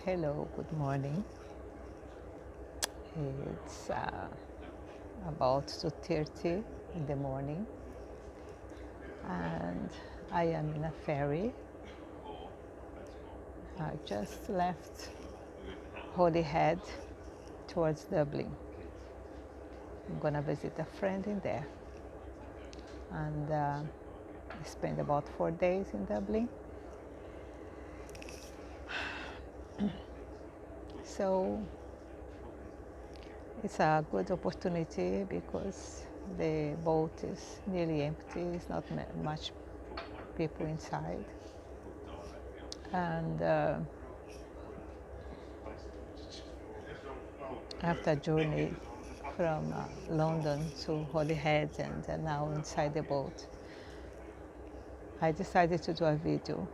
Hello, good morning. It's about 2:30 in the morning, and I am in a ferry. I just left Holyhead towards Dublin. I'm gonna visit a friend in there, and spend about 4 days in Dublin. So it's a good opportunity because the boat is nearly empty. It's not much people inside, and after a journey from London to Holyhead and now inside the boat, I decided to do a video.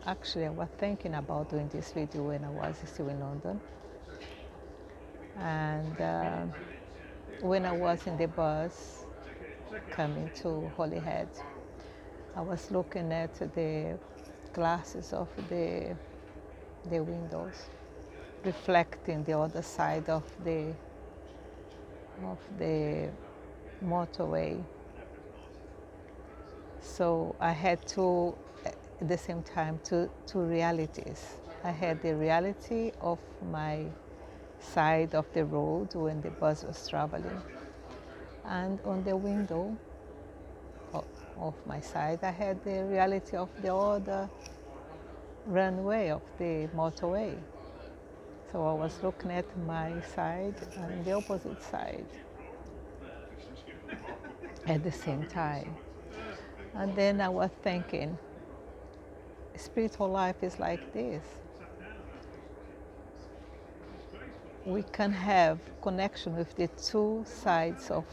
Actually, I was thinking about doing this video when I was still in London. And when I was in the bus coming to Holyhead, I was looking at the glasses of the windows, reflecting the other side of the motorway. So I had to, at the same time, two realities. I had the reality of my side of the road when the bus was traveling, and on the window of my side, I had the reality of the other runway of the motorway. So I was looking at my side and the opposite side at the same time. And then I was thinking, spiritual life is like this. We can have connection with the two sides of,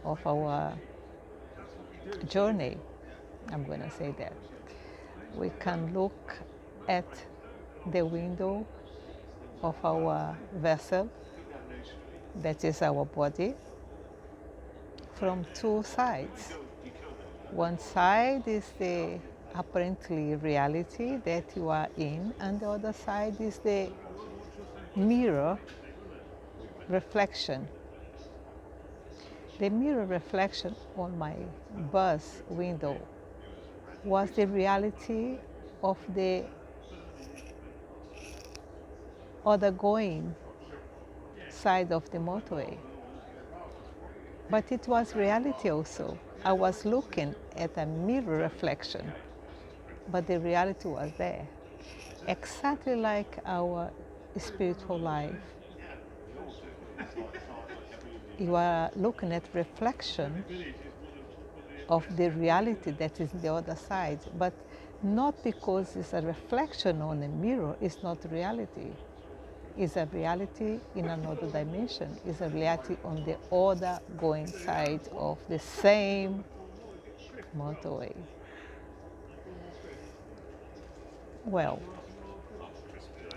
of our journey. I'm going to say that. We can look at the window of our vessel, that is our body, from two sides. One side is the apparently reality that you are in, and the other side is the mirror reflection. The mirror reflection on my bus window was the reality of the other going side of the motorway. But it was reality also. I was looking at a mirror reflection, but the reality was there. Exactly like our spiritual life. You are looking at reflection of the reality that is the other side, but not because it's a reflection on a mirror, it's not reality. It's a reality in another dimension. It's a reality on the other going side of the same motorway. Well,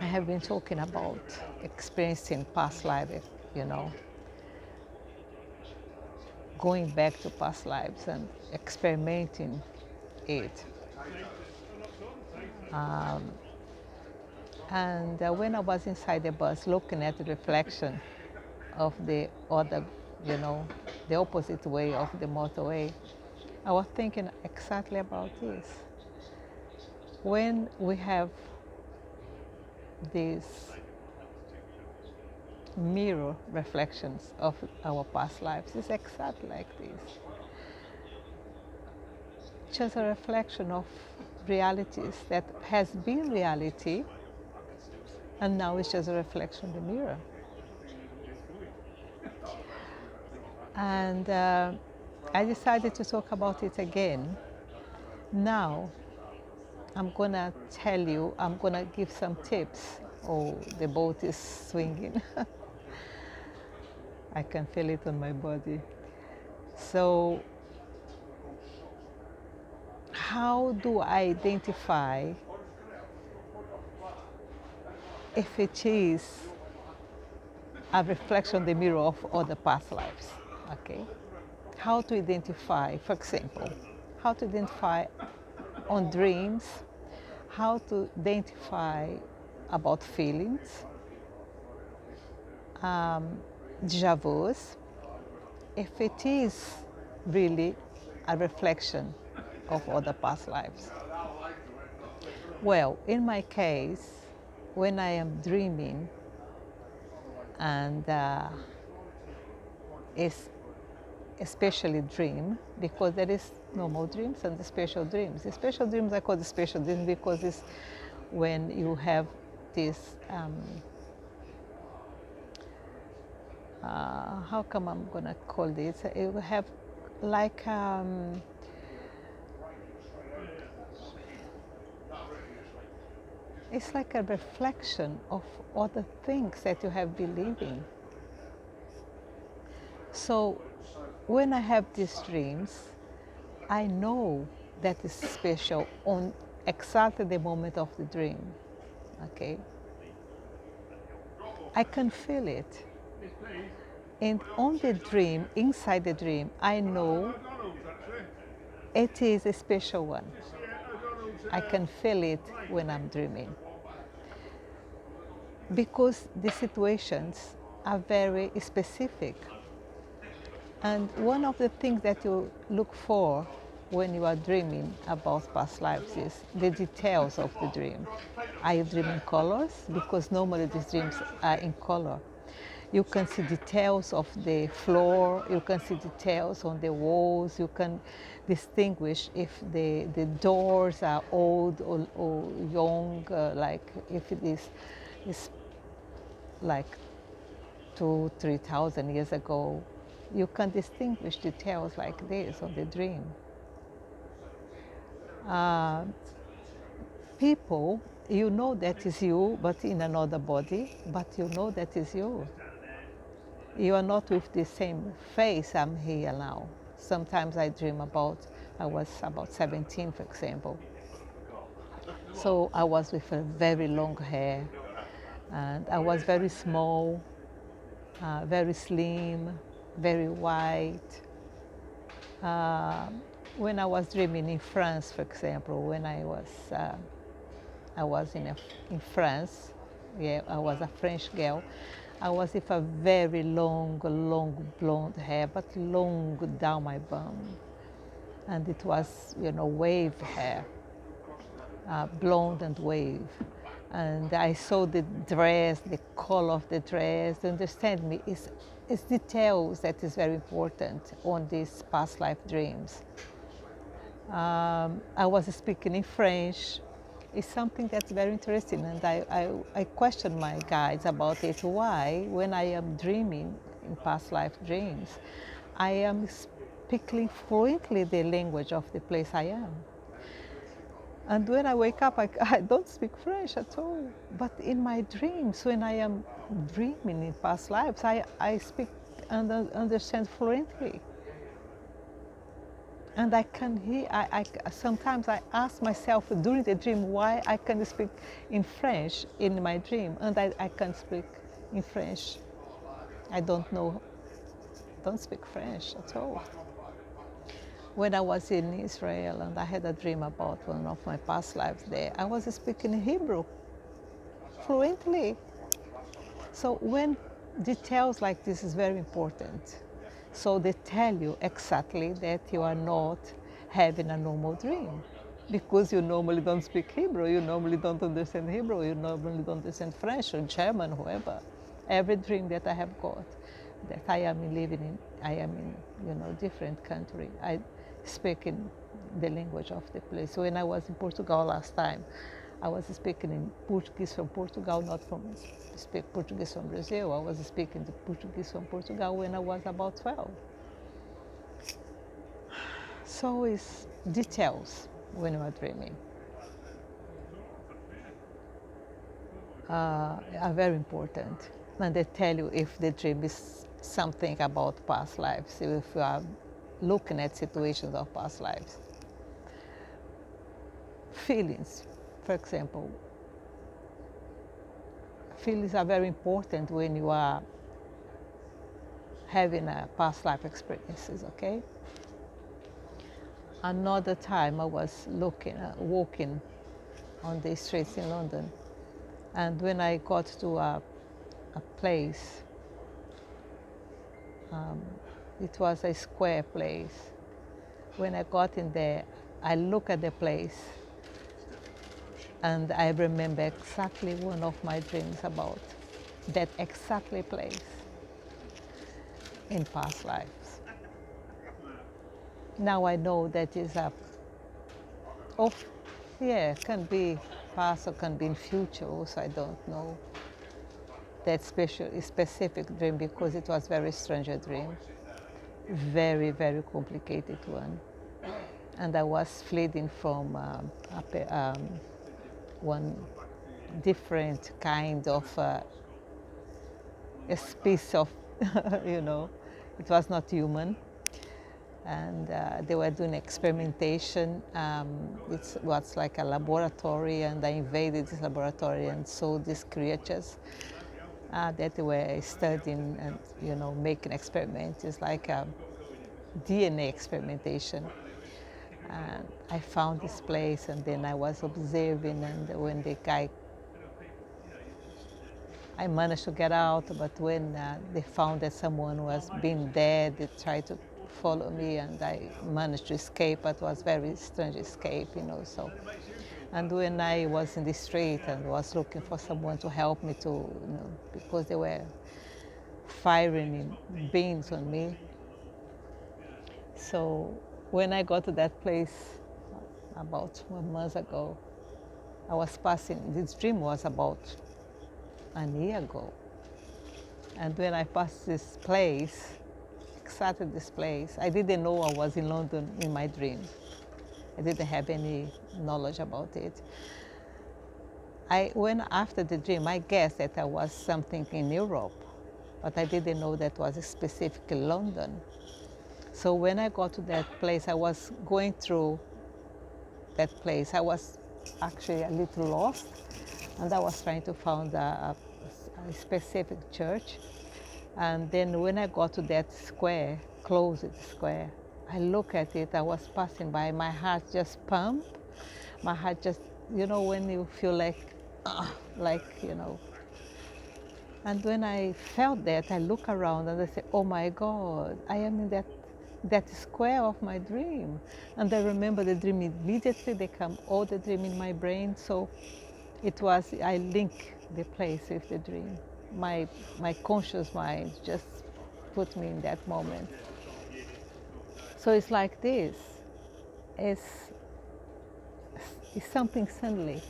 I have been talking about experiencing past life, going back to past lives and experimenting it. And when I was inside the bus looking at the reflection of the other, the opposite way of the motorway, I was thinking exactly about this. When we have these mirror reflections of our past lives, it's exactly like this. Just a reflection of realities that has been reality, and now it's just a reflection in the mirror. And I decided to talk about it again. Now, I'm gonna tell you, I'm gonna give some tips. Oh, the boat is swinging. I can feel it on my body. So, how do I identify if it is a reflection of the mirror of other past lives? Okay? How to identify, for example, how to identify on dreams, how to identify about feelings, déjà vus, if it is really a reflection of other past lives. Well, in my case, when I am dreaming, and it's especially dream, because there is normal dreams and the special dreams. The special dreams I call the special dreams because it's when you have this, how come I'm gonna call this? You have like, it's like a reflection of other things that you have believed in. So when I have these dreams, I know that is special on exactly the moment of the dream, okay? I can feel it. And on the dream, inside the dream, I know it is a special one. I can feel it when I'm dreaming. Because the situations are very specific. And one of the things that you look for when you are dreaming about past lives is the details of the dream. Are you dreaming colors? Because normally these dreams are in color. You can see details of the floor, you can see details on the walls, you can distinguish if the doors are old or young, like if it is like 2,000-3,000 years ago. You can distinguish details like this on the dream. People, you know that is you, but in another body, but you know that is you. You are not with the same face. I'm here now. Sometimes I dream about, I was about 17, for example. So I was with a very long hair, and I was very small, very slim, very white. When I was dreaming in France, for example, when I was in France, yeah, I was a French girl. I was with a very long blonde hair, but long down my bum. And it was, wave hair, blonde and wave. And I saw the dress, the color of the dress. Understand me, it's details that is very important on these past life dreams. I was speaking in French. It's something that's very interesting, and I question my guides about it. Why, when I am dreaming in past life dreams, I am speaking fluently the language of the place I am. And when I wake up, I don't speak French at all. But in my dreams, when I am dreaming in past lives, I speak and understand fluently. And I can hear, sometimes I ask myself during the dream why I can speak in French in my dream, and I can speak in French. I don't speak French at all. When I was in Israel and I had a dream about one of my past lives there, I was speaking Hebrew fluently. So when details like this is very important. So they tell you exactly that you are not having a normal dream, because you normally don't speak Hebrew, you normally don't understand Hebrew, you normally don't understand French or German, whoever. Every dream that I have got, that I am living in, I am in, different country. I speak in the language of the place. When I was in Portugal last time, I was speaking in Portuguese from Portugal, not from speak Portuguese from Brazil. I was speaking the Portuguese from Portugal when I was about 12. So it's details when you are dreaming are very important. And they tell you if the dream is something about past lives, if you are looking at situations of past lives. Feelings, for example. Feelings are very important when you are having a past life experiences, okay? Another time I was walking on the streets in London, And when I got to a place, it was a square place. When I got in there, I look at the place and I remember exactly one of my dreams about that exactly place in past lives. Now I know that is of, yeah, can be past or can be in future also, I don't know. That specific dream because it was very strange dream. Very, very complicated one. And I was fleeing from one different kind of a species of, you know, it was not human. And they were doing experimentation. It was like a laboratory, and I invaded this laboratory and saw these creatures that they were studying and, you know, making experiments. It's like a DNA experimentation. And I found this place, and then I was observing, and when the guy, I managed to get out, but when they found that someone was being dead, they tried to follow me, and I managed to escape, but it was very strange escape, you know, so. And when I was in the street and was looking for someone to help me to, you know, because they were firing beans on me. So when I got to that place about 1 month ago, I was passing, this dream was about a year ago. And when I passed this place, exactly this place, I didn't know I was in London in my dream. I didn't have any knowledge about it. When after the dream, I guessed that I was something in Europe, but I didn't know that was specifically London. So when I got to that place, I was going through that place. I was actually a little lost, and I was trying to find a specific church. And then when I got to that square, closed square, I look at it, I was passing by, my heart just pumped. My heart just, you know, when you feel like, you know. And when I felt that, I look around and I say, oh my God, I am in that square of my dream. And I remember the dream immediately, they come all the dream in my brain. So it was, I link the place with the dream. My conscious mind just put me in that moment. So it's like this. It's something suddenly.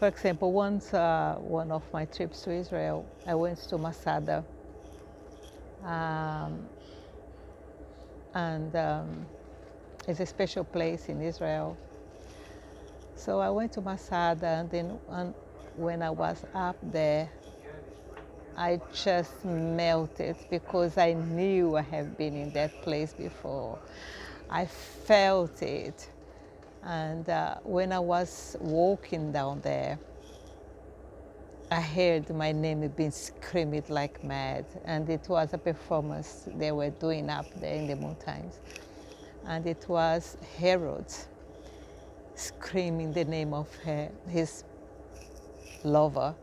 For example, once one of my trips to Israel, I went to Masada, and it's a special place in Israel. So I went to Masada, and then when I was up there, I just melted because I knew I have been in that place before. I felt it. And when I was walking down there, I heard my name being screamed like mad. And it was a performance they were doing up there in the mountains. And it was Herod screaming the name of his lover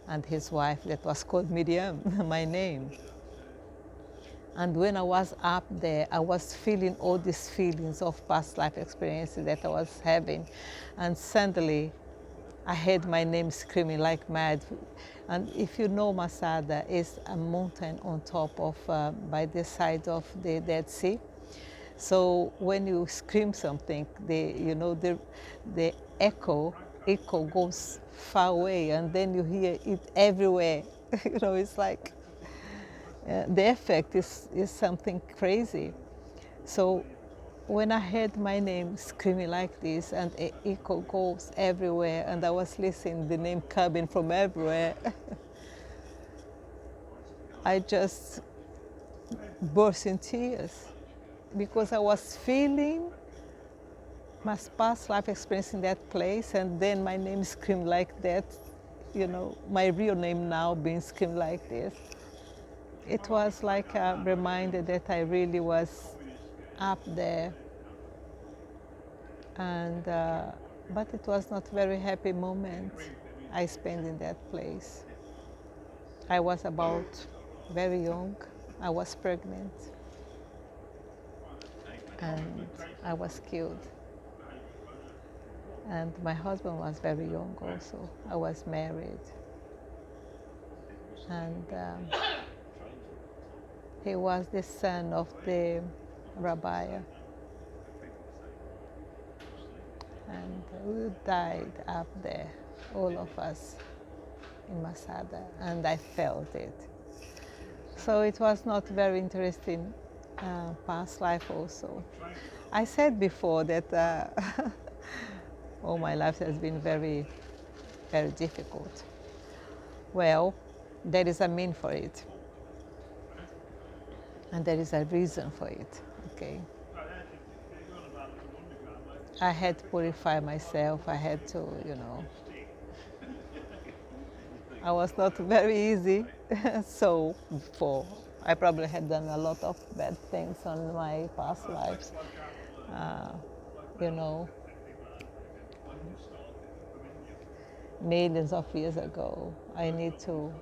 and his wife that was called Miriam, my name. And when I was up there, I was feeling all these feelings of past life experiences that I was having. And suddenly, I heard my name screaming like mad. And if you know Masada, it's a mountain on top of, by the side of the Dead Sea. So when you scream something, the echo goes far away, and then you hear it everywhere. You know, it's like the effect is something crazy. So when I heard my name screaming like this, and the echo goes everywhere, and I was listening the name coming from everywhere, I just burst in tears because I was feeling my past life experience in that place, and then my name screamed like that, you know, my real name now being screamed like this. It was like a reminder that I really was up there, and but it was not a very happy moment. I spent in that place. I was about very young. I was pregnant and I was killed. And my husband was very young also. I was married. And he was the son of the rabbi. And we died up there, all of us in Masada, and I felt it. So it was not very interesting past life also. I said before that all my life has been very, very difficult. Well, there is a mean for it. And there is a reason for it, okay? I had to purify myself. I had to, I was not very easy. So before, I probably had done a lot of bad things on my past lives. You know, millions of years ago, I need to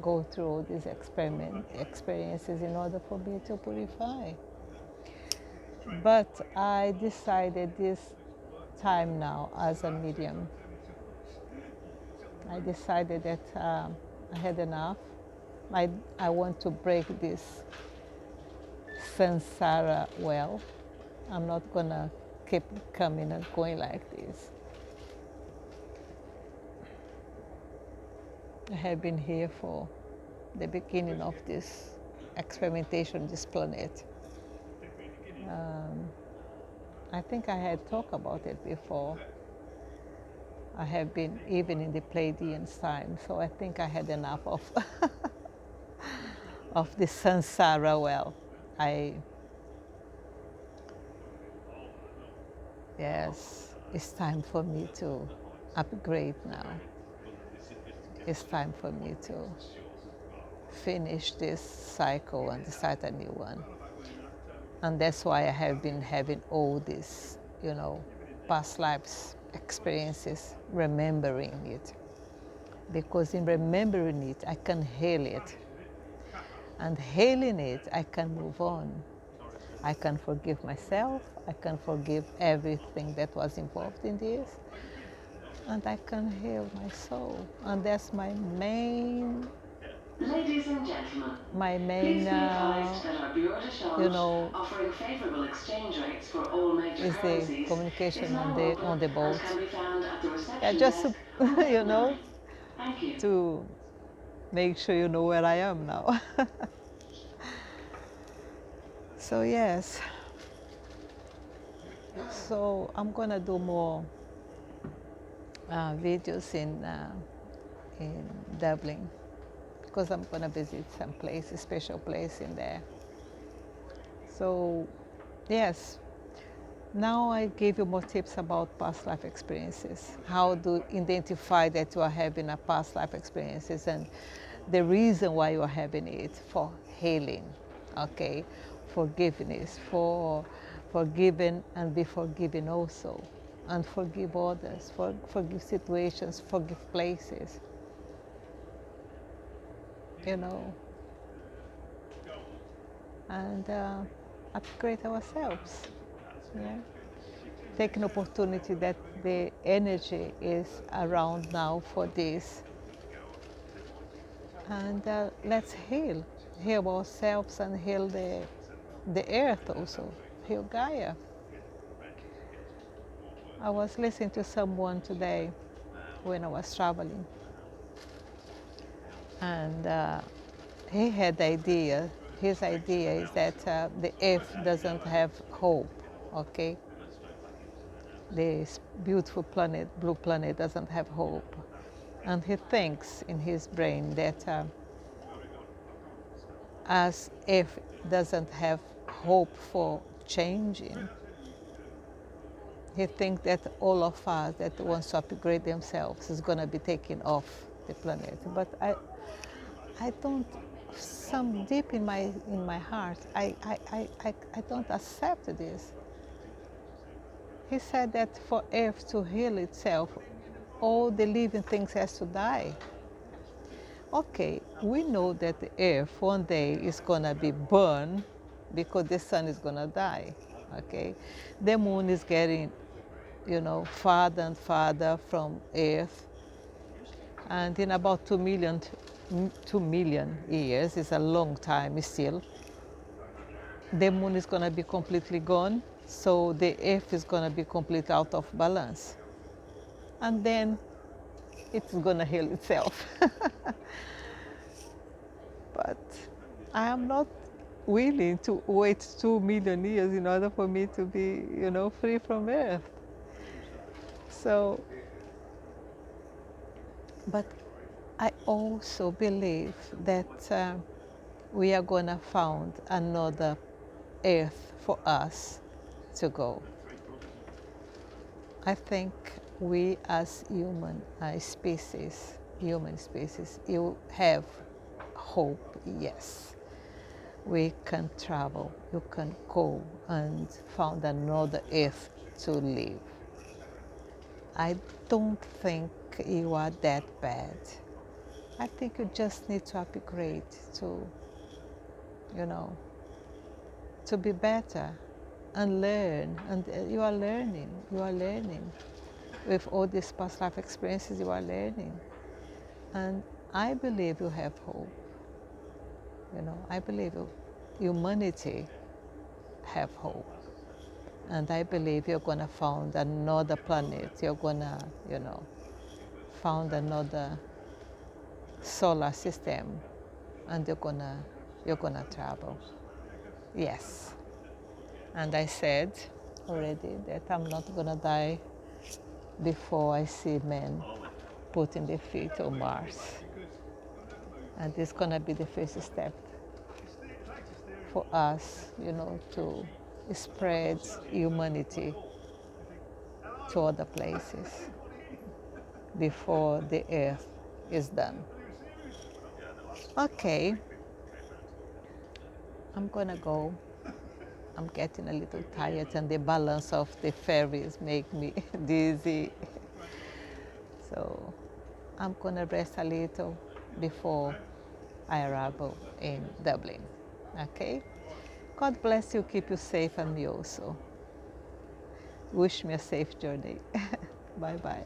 go through all these experiences in order for me to purify. But I decided this time now as a medium, I decided that I had enough. I want to break this samsara well. I'm not gonna keep coming and going like this. I have been here for the beginning of this experimentation, this planet. I think I had talked about it before. I have been even in the Pleiadian time, so I think I had enough of of the samsara well. Yes, it's time for me to upgrade now. It's time for me to finish this cycle and start a new one. And that's why I have been having all these, past lives experiences, remembering it. Because in remembering it, I can heal it. And healing it, I can move on. I can forgive myself. I can forgive everything that was involved in this. And I can heal my soul. And that's my main, Ladies and gentlemen, my please main, be advised that our bureau de change, offering favorable exchange rates for all major is the currencies, is communication now on the open boat. and can be found at the Yeah, reception just desk on deck 9. Thank you. to make sure you know where I am now. So yes, so I'm gonna do more videos in Dublin because I'm gonna visit some place, a special place in there. So yes, now I gave you more tips about past life experiences, how to identify that you are having a past life experiences and the reason why you are having it for healing, okay, forgiveness, for forgiving and be forgiven also, and forgive others, forgive situations, forgive places, and upgrade ourselves. Yeah. Take an opportunity that the energy is around now for this. And let's heal ourselves and heal the earth also, heal Gaia. I was listening to someone today when I was traveling, and he had the idea, his idea is that the earth doesn't have hope, okay? This beautiful planet, blue planet, doesn't have hope. And he thinks in his brain that as if doesn't have hope for changing, he thinks that all of us that wants to upgrade themselves is going to be taken off the planet. But I don't, some deep in my heart, I don't accept this. He said that for Earth to heal itself, all the living things has to die. Okay, we know that the earth one day is gonna be burned because the sun is gonna die. Okay, the moon is getting, farther and farther from earth, and in about 2 million years, is a long time still, the moon is gonna be completely gone, so the earth is gonna be completely out of balance. And then it's gonna heal itself. But I am not willing to wait 2 million years in order for me to be, free from earth. So, but I also believe that we are gonna find another earth for us to go. I think we as human species, you have hope, yes. We can travel, you can go and find another earth to live. I don't think you are that bad. I think you just need to upgrade to, you know, to be better and learn. And you are learning. With all these past life experiences, you are learning. And I believe you have hope. I believe humanity have hope. And I believe you're gonna find another planet. You're gonna, found another solar system, and you're gonna travel. Yes. And I said already that I'm not gonna die before I see men putting their feet on Mars. And it's gonna be the first step for us, to spread humanity to other places before the earth is done. Okay, I'm gonna go. I'm getting a little tired, and the balance of the ferries make me dizzy. So I'm gonna rest a little before I arrive in Dublin. Okay? God bless you, keep you safe, and me also. Wish me a safe journey. Bye bye.